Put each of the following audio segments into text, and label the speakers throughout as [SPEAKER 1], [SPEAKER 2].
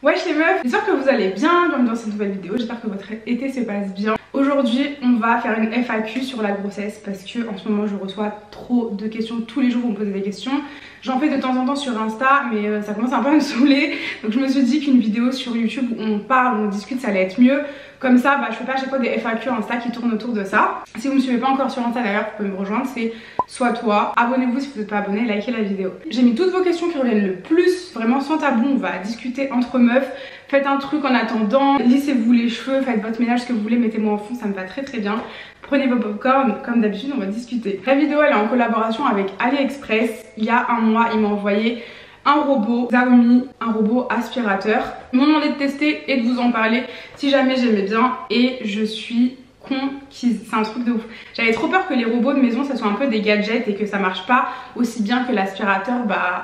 [SPEAKER 1] Wesh les meufs, j'espère que vous allez bien, bienvenue dans cette nouvelle vidéo, j'espère que votre été se passe bien. Aujourd'hui on va faire une FAQ sur la grossesse parce que en ce moment je reçois trop de questions, tous les jours vous me posez des questions. J'en fais de temps en temps sur Insta mais ça commence un peu à me saouler, donc je me suis dit qu'une vidéo sur YouTube où on parle, où on discute, ça allait être mieux. Comme ça je fais pas à chaque fois des FAQ Insta qui tournent autour de ça. Si vous me suivez pas encore sur Insta d'ailleurs, vous pouvez me rejoindre, c'est soit toi, abonnez-vous si vous n'êtes pas abonné, likez la vidéo. J'ai mis toutes vos questions qui reviennent le plus, vraiment sans tabou, on va discuter entre meufs. Faites un truc en attendant, lissez-vous les cheveux, faites votre ménage, ce que vous voulez, mettez-moi en fond, ça me va très bien. Prenez vos popcorn, comme d'habitude on va discuter. La vidéo elle est en collaboration avec AliExpress. Il y a un mois il m'a envoyé un robot Xiaomi, un robot aspirateur. Ils m'ont demandé de tester et de vous en parler si jamais j'aimais bien et je suis conquise, c'est un truc de ouf. J'avais trop peur que les robots de maison ça soit un peu des gadgets et que ça marche pas aussi bien que l'aspirateur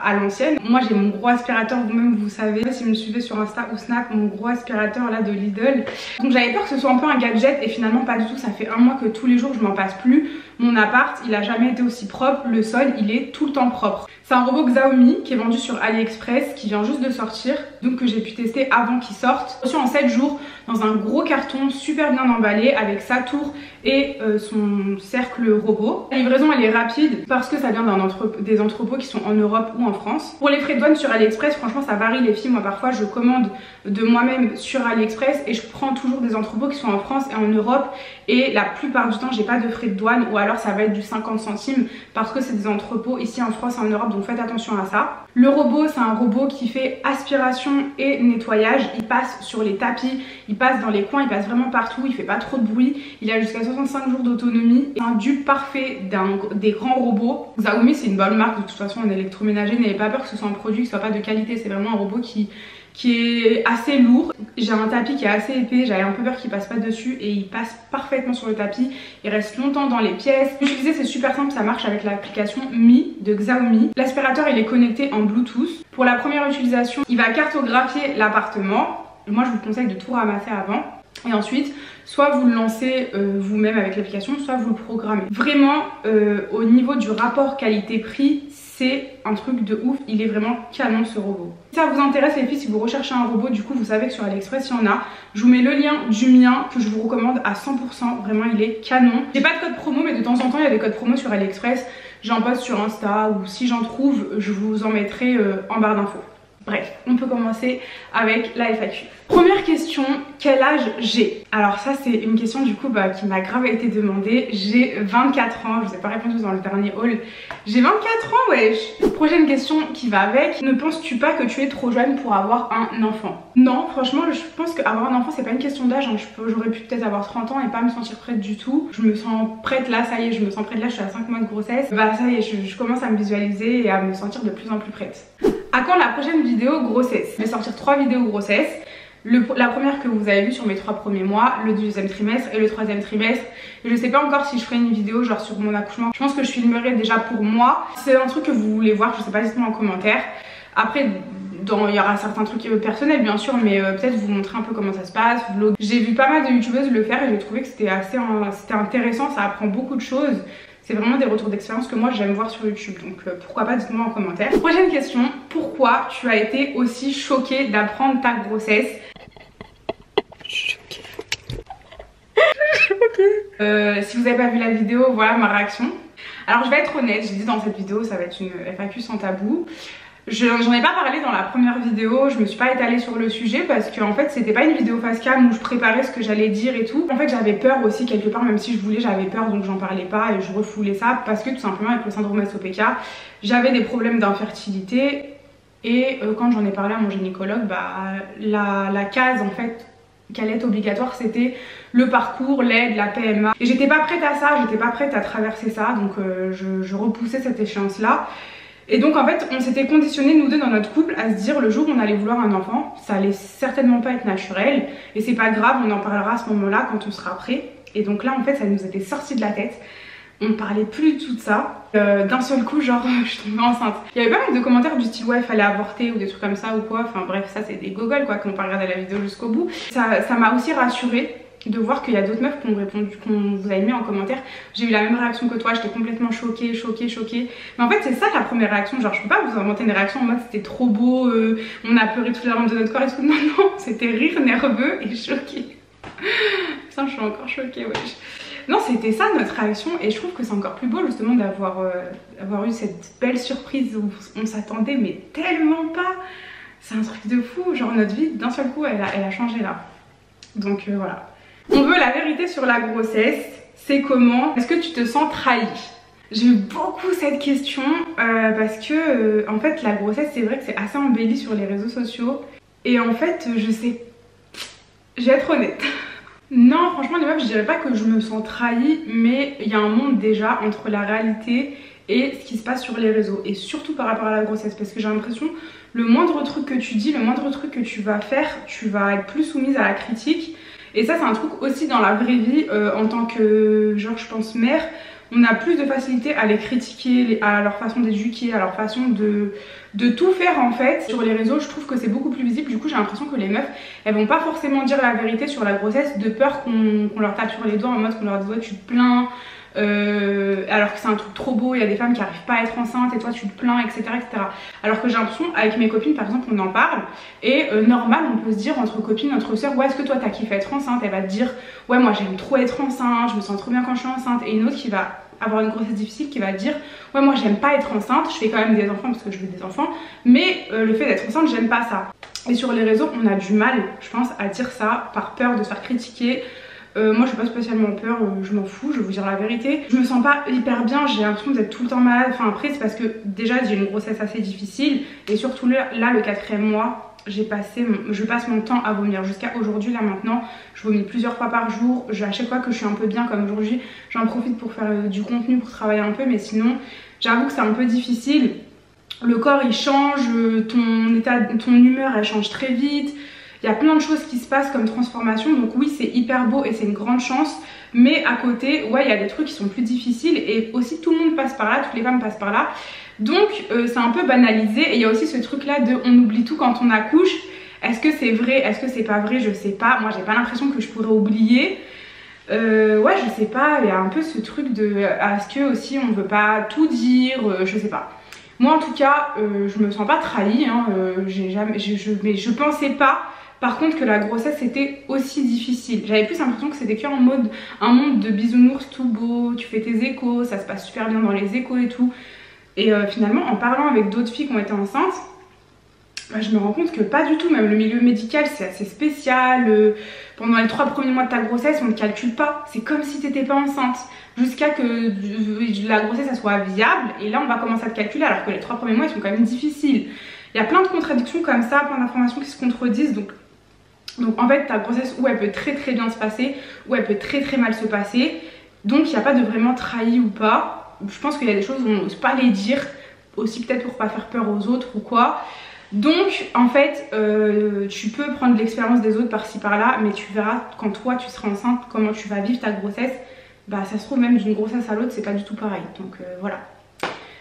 [SPEAKER 1] à l'ancienne. Moi j'ai mon gros aspirateur, vous-même vous savez, si vous me suivez sur Insta ou Snap, mon gros aspirateur là de Lidl. Donc j'avais peur que ce soit un peu un gadget et finalement pas du tout, ça fait un mois que tous les jours je m'en passe plus. Mon appart il a jamais été aussi propre, le sol il est tout le temps propre. C'est un robot Xiaomi qui est vendu sur AliExpress, qui vient juste de sortir, donc que j'ai pu tester avant qu'il sorte. Reçu en 7 jours dans un gros carton super bien emballé avec sa tour et son cercle robot. La livraison elle est rapide parce que ça vient des entrepôts qui sont en Europe ou en France. Pour les frais de douane sur AliExpress, franchement ça varie les filles. Moi parfois je commande de moi-même sur AliExpress et je prends toujours des entrepôts qui sont en France et en Europe. Et la plupart du temps j'ai pas de frais de douane ou alors ça va être du 50 centimes parce que c'est des entrepôts ici en France et en Europe, donc faites attention à ça. Le robot c'est un robot qui fait aspiration et nettoyage. Il passe sur les tapis, il passe dans les coins, il passe vraiment partout, il fait pas trop de bruit. Il a jusqu'à 65 jours d'autonomie. C'est un dupe parfait des grands robots. Xiaomi c'est une bonne marque de toute façon en électroménager, n'ayez pas peur que ce soit un produit qui soit pas de qualité, c'est vraiment un robot qui est assez lourd. J'ai un tapis qui est assez épais, j'avais un peu peur qu'il passe pas dessus et il passe parfaitement sur le tapis, il reste longtemps dans les pièces. L'utiliser c'est super simple, ça marche avec l'application Mi de Xiaomi. L'aspirateur il est connecté en Bluetooth. Pour la première utilisation, il va cartographier l'appartement. Moi je vous conseille de tout ramasser avant. Et ensuite, soit vous le lancez vous-même avec l'application, soit vous le programmez. Vraiment, au niveau du rapport qualité-prix, c'est un truc de ouf. Il est vraiment canon ce robot. Si ça vous intéresse les filles, si vous recherchez un robot, du coup vous savez que sur AliExpress il y en a. Je vous mets le lien du mien que je vous recommande à 100%. Vraiment il est canon. J'ai pas de code promo mais de temps en temps il y a des codes promo sur AliExpress. J'en poste sur Insta ou si j'en trouve, je vous en mettrai en barre d'infos. Bref, on peut commencer avec la FAQ. Première question, quel âge j'ai? Alors ça c'est une question du coup qui m'a grave été demandée. J'ai 24 ans, je vous ai pas répondu dans le dernier haul. J'ai 24 ans wesh. Prochaine question qui va avec. Ne penses-tu pas que tu es trop jeune pour avoir un enfant? Non, franchement je pense qu'avoir un enfant c'est pas une question d'âge. J'aurais pu peut-être avoir 30 ans et pas me sentir prête du tout. Je me sens prête là, ça y est, je me sens prête là, je suis à 5 mois de grossesse. Ça y est, je commence à me visualiser et à me sentir de plus en plus prête. À quand la prochaine vidéo grossesse? Je vais sortir 3 vidéos grossesse. La première que vous avez vue sur mes 3 premiers mois, le deuxième trimestre et le troisième trimestre. Et je sais pas encore si je ferai une vidéo genre sur mon accouchement. Je pense que je filmerai déjà pour moi. C'est un truc que vous voulez voir, je sais pas, dites-moi en commentaire. Après il y aura certains trucs personnels bien sûr, mais peut-être vous montrer un peu comment ça se passe, vlog. J'ai vu pas mal de youtubeuses le faire et j'ai trouvé que c'était c'était intéressant, ça apprend beaucoup de choses. C'est vraiment des retours d'expérience que moi j'aime voir sur YouTube, donc pourquoi pas, dites-moi en commentaire. Prochaine question, pourquoi tu as été aussi choquée d'apprendre ta grossesse? Choquée. Si vous n'avez pas vu la vidéo, voilà ma réaction. Alors je vais être honnête, j'ai dit dans cette vidéo ça va être une FAQ sans tabou. J'en ai pas parlé dans la première vidéo, je me suis pas étalée sur le sujet parce que en fait c'était pas une vidéo face cam où je préparais ce que j'allais dire et tout. En fait j'avais peur aussi quelque part, même si je voulais, j'avais peur donc j'en parlais pas et je refoulais ça parce que tout simplement avec le syndrome SOPK j'avais des problèmes d'infertilité et quand j'en ai parlé à mon gynécologue, la case en fait qu'elle est obligatoire c'était le parcours, l'aide, la PMA et j'étais pas prête à ça, j'étais pas prête à traverser ça donc je repoussais cette échéance là. Et donc en fait on s'était conditionnés nous deux dans notre couple à se dire le jour où on allait vouloir un enfant, ça allait certainement pas être naturel et c'est pas grave, on en parlera à ce moment là quand on sera prêt. Et donc là en fait ça nous était sorti de la tête, on ne parlait plus du tout de ça. D'un seul coup genre je suis tombée enceinte. Il y avait pas mal de commentaires du style ouais fallait avorter ou des trucs comme ça ou quoi, enfin bref ça c'est des gogoles quoi, qu'on peut regarder la vidéo jusqu'au bout. Ça m'a aussi rassurée de voir qu'il y a d'autres meufs qui ont répondu, qu'on vous avez mis en commentaire. J'ai eu la même réaction que toi, j'étais complètement choquée. Mais en fait c'est ça la première réaction, genre je peux pas vous inventer une réaction en mode c'était trop beau, on a pleuré toutes les larmes de notre corps et tout. Non, c'était rire nerveux et choqué. Ça je suis encore choquée, wesh. Non, c'était ça notre réaction et je trouve que c'est encore plus beau justement d'avoir eu cette belle surprise où on s'attendait mais tellement pas. C'est un truc de fou, genre notre vie d'un seul coup elle a changé là. Donc voilà. On veut la vérité sur la grossesse, c'est comment? Est-ce que tu te sens trahi? J'ai eu beaucoup cette question parce que en fait la grossesse c'est vrai que c'est assez embelli sur les réseaux sociaux et en fait je vais être honnête. Non, franchement les meufs, je dirais pas que je me sens trahie, mais il y a un monde déjà entre la réalité et ce qui se passe sur les réseaux, et surtout par rapport à la grossesse, parce que j'ai l'impression le moindre truc que tu dis, le moindre truc que tu vas faire, tu vas être plus soumise à la critique. Et ça c'est un truc aussi dans la vraie vie, en tant que genre je pense mère, on a plus de facilité à les critiquer, à leur façon d'éduquer, à leur façon de tout faire en fait. Sur les réseaux je trouve que c'est beaucoup plus visible, du coup j'ai l'impression que les meufs elles vont pas forcément dire la vérité sur la grossesse de peur qu'on leur tape sur les doigts en mode qu'on leur dise ouais tu te plains, alors que c'est un truc trop beau, il y a des femmes qui arrivent pas à être enceintes et toi tu te plains, etc. Alors que j'ai l'impression avec mes copines par exemple on en parle et normal on peut se dire entre copines, entre sœurs, ouais est-ce que toi t'as kiffé être enceinte, elle va te dire ouais moi j'aime trop être enceinte, je me sens trop bien quand je suis enceinte, et une autre qui va avoir une grossesse difficile qui va te dire ouais moi j'aime pas être enceinte, je fais quand même des enfants parce que je veux des enfants, mais le fait d'être enceinte j'aime pas ça. Et sur les réseaux on a du mal je pense à dire ça par peur de se faire critiquer. Moi je suis pas spécialement peur, je m'en fous, je vais vous dire la vérité. Je me sens pas hyper bien, j'ai l'impression d'être tout le temps malade. Enfin après c'est parce que déjà j'ai une grossesse assez difficile et surtout là le 4e mois je passe mon temps à vomir jusqu'à aujourd'hui. Là maintenant je vomis plusieurs fois par jour, à chaque fois que je suis un peu bien comme aujourd'hui j'en profite pour faire du contenu, pour travailler un peu, mais sinon j'avoue que c'est un peu difficile. Le corps il change, ton humeur elle change très vite. Il y a plein de choses qui se passent comme transformation, donc oui c'est hyper beau et c'est une grande chance, mais à côté ouais il y a des trucs qui sont plus difficiles et aussi tout le monde passe par là, toutes les femmes passent par là, donc c'est un peu banalisé. Et il y a aussi ce truc là de on oublie tout quand on accouche. Est-ce que c'est vrai, est-ce que c'est pas vrai, je sais pas, moi j'ai pas l'impression que je pourrais oublier. Ouais je sais pas, il y a un peu ce truc de est-ce que aussi on veut pas tout dire, je sais pas. Moi en tout cas je me sens pas trahie, hein, mais je pensais pas par contre que la grossesse était aussi difficile. J'avais plus l'impression que c'était qu'un monde de bisounours tout beau, tu fais tes échos, ça se passe super bien dans les échos et tout. Et finalement en parlant avec d'autres filles qui ont été enceintes, bah, je me rends compte que pas du tout, même le milieu médical c'est assez spécial. Pendant les 3 premiers mois de ta grossesse on ne calcule pas, c'est comme si t'étais pas enceinte jusqu'à que la grossesse elle soit viable, et là on va commencer à te calculer, alors que les 3 premiers mois ils sont quand même difficiles. Il y a plein de contradictions comme ça, plein d'informations qui se contredisent, donc en fait ta grossesse ou elle peut très bien se passer ou elle peut très mal se passer, donc il n'y a pas de vraiment trahi ou pas. Je pense qu'il y a des choses où on n'ose pas les dire, aussi peut-être pour pas faire peur aux autres ou quoi. Donc en fait tu peux prendre l'expérience des autres par-ci par-là, mais tu verras quand toi tu seras enceinte comment tu vas vivre ta grossesse. Bah ça se trouve même d'une grossesse à l'autre c'est pas du tout pareil, donc voilà.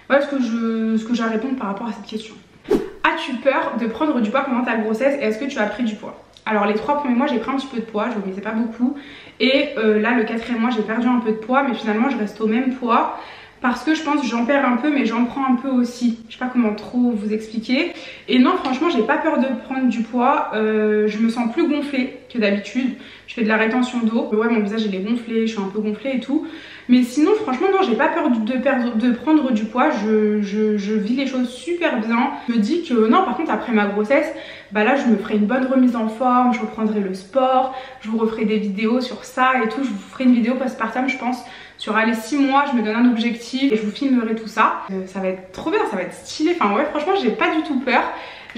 [SPEAKER 1] Voilà ce que j'ai à répondre par rapport à cette question. As-tu peur de prendre du poids pendant ta grossesse et est-ce que tu as pris du poids? Alors les 3 premiers mois j'ai pris un petit peu de poids, je ne misais pas beaucoup, et là le 4e mois j'ai perdu un peu de poids, mais finalement je reste au même poids parce que je pense que j'en perds un peu mais j'en prends un peu aussi. Je sais pas comment trop vous expliquer. Et non franchement j'ai pas peur de prendre du poids, je me sens plus gonflée que d'habitude. Je fais de la rétention d'eau, ouais mon visage il est gonflé, je suis un peu gonflée et tout. Mais sinon franchement non, j'ai pas peur de prendre du poids, je vis les choses super bien. Je me dis que non par contre après ma grossesse, bah là je me ferai une bonne remise en forme, je reprendrai le sport, je vous referai des vidéos sur ça et tout. Je vous ferai une vidéo postpartum je pense sur les 6 mois, je me donne un objectif et je vous filmerai tout ça. Ça va être trop bien, ça va être stylé, enfin ouais franchement j'ai pas du tout peur.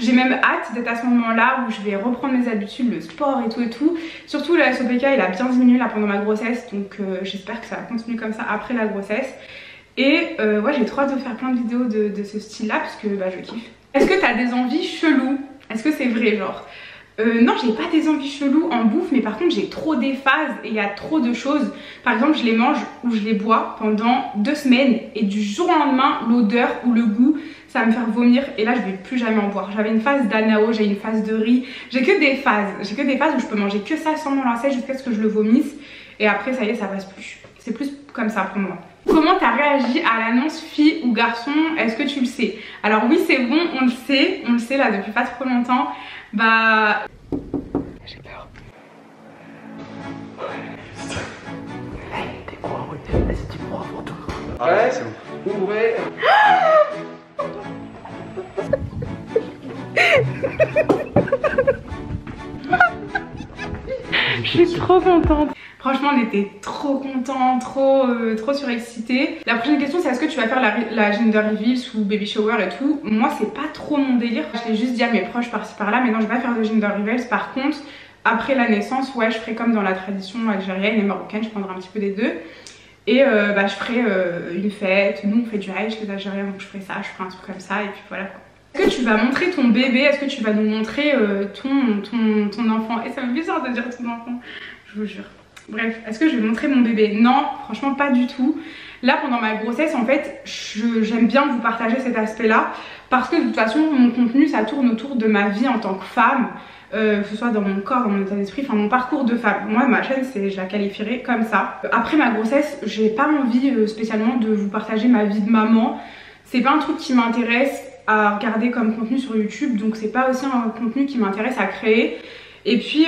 [SPEAKER 1] J'ai même hâte d'être à ce moment là où je vais reprendre mes habitudes, le sport et tout. Surtout le SOPK il a bien diminué là pendant ma grossesse, donc j'espère que ça va continuer comme ça après la grossesse. Et ouais j'ai trop hâte de faire plein de vidéos de ce style là parce que bah je kiffe. Est-ce que t'as des envies cheloues? Est-ce que c'est vrai genre? Non j'ai pas des envies cheloues en bouffe, mais par contre j'ai trop des phases et il y a trop de choses. Par exemple je les mange ou je les bois pendant 2 semaines et du jour au lendemain l'odeur ou le goût ça va me faire vomir et là je vais plus jamais en boire. J'avais une phase d'anao, j'ai une phase de riz, j'ai que des phases où je peux manger que ça sans mon lacet jusqu'à ce que je le vomisse et après ça y est, ça passe plus. C'est plus comme ça pour moi. Comment t'as réagi à l'annonce fille ou garçon? Est-ce que tu le sais? Alors oui, c'est bon, on le sait là depuis pas trop longtemps. Bah... J'ai peur.
[SPEAKER 2] T'es quoi? Vas-y, dis-moi avant tout.
[SPEAKER 3] Ouais, c'est bon. Ouvrez.
[SPEAKER 1] Je suis trop contente. Franchement, on était trop contents, trop surexcités. La prochaine question, c'est est-ce que tu vas faire la gender reveal ou baby shower et tout? Moi, c'est pas trop mon délire. Je l'ai juste dit à mes proches par-ci par-là, mais non, je vais pas faire de gender reveal. Par contre, après la naissance, ouais, je ferai comme dans la tradition algérienne et marocaine, je prendrai un petit peu des deux. Et bah, je ferai une fête. Nous, on fait du Aïch, les Algériens, donc je ferai ça, je ferai un truc comme ça, et puis voilà quoi. Est-ce que tu vas montrer ton bébé? Est-ce que tu vas nous montrer ton enfant? Et ça me fait bizarre de dire ton enfant, je vous jure. Bref, est-ce que je vais montrer mon bébé? Non, franchement pas du tout. Là pendant ma grossesse en fait, j'aime bien vous partager cet aspect là parce que de toute façon mon contenu ça tourne autour de ma vie en tant que femme, que ce soit dans mon corps, dans mon état d'esprit, enfin mon parcours de femme. Moi ma chaîne je la qualifierais comme ça. Après ma grossesse, j'ai pas envie spécialement de vous partager ma vie de maman. C'est pas un truc qui m'intéresse à regarder comme contenu sur YouTube, donc c'est pas aussi un contenu qui m'intéresse à créer. Et puis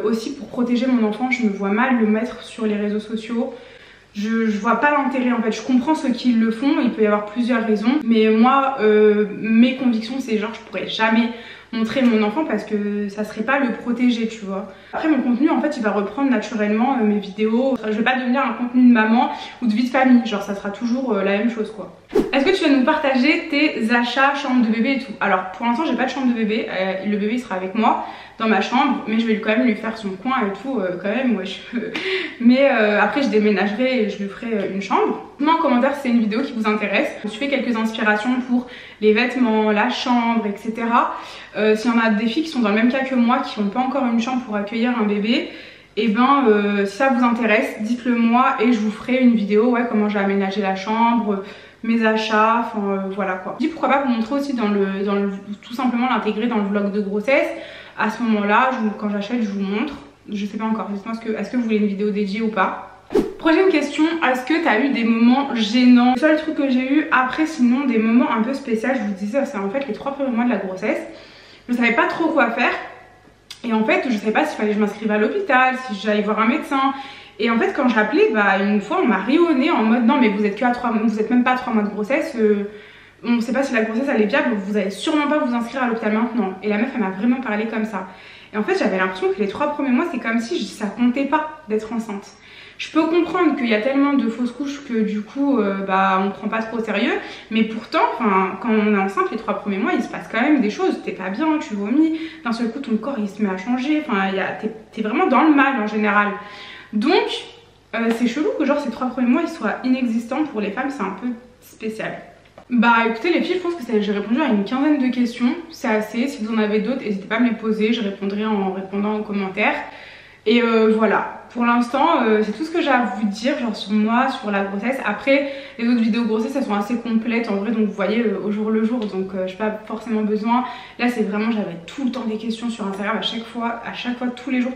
[SPEAKER 1] aussi pour protéger mon enfant, je me vois mal le mettre sur les réseaux sociaux. Je vois pas l'intérêt en fait, je comprends ceux qui le font, il peut y avoir plusieurs raisons. Mais moi, mes convictions c'est genre je pourrais jamais montrer mon enfant parce que ça serait pas le protéger, tu vois. Après mon contenu en fait il va reprendre naturellement mes vidéos. Je vais pas devenir un contenu de maman ou de vie de famille, genre ça sera toujours la même chose quoi. Est-ce que tu vas nous partager tes achats chambre de bébé et tout? Alors pour l'instant j'ai pas de chambre de bébé, le bébé il sera avec moi dans ma chambre, mais je vais quand même lui faire son coin et tout quand même, wesh. Mais après je déménagerai et je lui ferai une chambre. Dites-moi en commentaire si c'est une vidéo qui vous intéresse. Je me suis fait quelques inspirations pour les vêtements, la chambre, etc. S'il y en a des filles qui sont dans le même cas que moi, qui n'ont pas encore une chambre pour accueillir un bébé, et ben si ça vous intéresse, dites-le moi et je vous ferai une vidéo, ouais, comment j'ai aménagé la chambre, mes achats, enfin voilà quoi. Je dis pourquoi pas vous montrer aussi tout simplement l'intégrer dans le vlog de grossesse. À ce moment-là, quand j'achète, je vous montre. Je sais pas encore, dites-moi est-ce que vous voulez une vidéo dédiée ou pas. Prochaine question, est-ce que tu as eu des moments gênants? Le seul truc que j'ai eu, après sinon des moments un peu spéciaux, je vous disais, c'est en fait les 3 premiers mois de la grossesse. Je savais pas trop quoi faire. Et en fait, je savais pas s'il fallait que je m'inscrive à l'hôpital, si j'allais voir un médecin. Et en fait, quand j'appelais, bah une fois on m'a ri au nez en mode non mais vous êtes même pas à 3 mois de grossesse. On ne sait pas si la grossesse elle est viable, vous allez sûrement pas vous inscrire à l'hôpital maintenant. Et la meuf elle m'a vraiment parlé comme ça. Et en fait j'avais l'impression que les 3 premiers mois c'est comme si ça comptait pas d'être enceinte. Je peux comprendre qu'il y a tellement de fausses couches que du coup bah on prend pas trop au sérieux. Mais pourtant quand on est enceinte les 3 premiers mois il se passe quand même des choses. T'es pas bien, tu vomis, d'un seul coup ton corps il se met à changer. Enfin t'es vraiment dans le mal en général. Donc c'est chelou que genre ces 3 premiers mois ils soient inexistants pour les femmes, c'est un peu spécial. Bah écoutez les filles, je pense que j'ai répondu à une quinzaine de questions, c'est assez. Si vous en avez d'autres, n'hésitez pas à me les poser, je répondrai en répondant aux commentaires. Et voilà, pour l'instant c'est tout ce que j'ai à vous dire, genre sur moi, sur la grossesse. Après les autres vidéos grossesse elles sont assez complètes en vrai, donc vous voyez au jour le jour, donc j'ai pas forcément besoin. Là c'est vraiment, j'avais tout le temps des questions sur Instagram à chaque fois, tous les jours.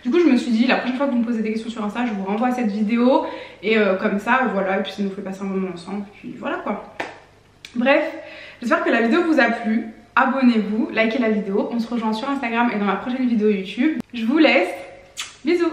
[SPEAKER 1] Du coup je me suis dit la prochaine fois que vous me posez des questions sur Insta, je vous renvoie à cette vidéo. Et comme ça voilà, et puis ça nous fait passer un moment ensemble, puis voilà quoi. Bref, j'espère que la vidéo vous a plu. Abonnez-vous, likez la vidéo, on se rejoint sur Instagram et dans ma prochaine vidéo YouTube. Je vous laisse, bisous.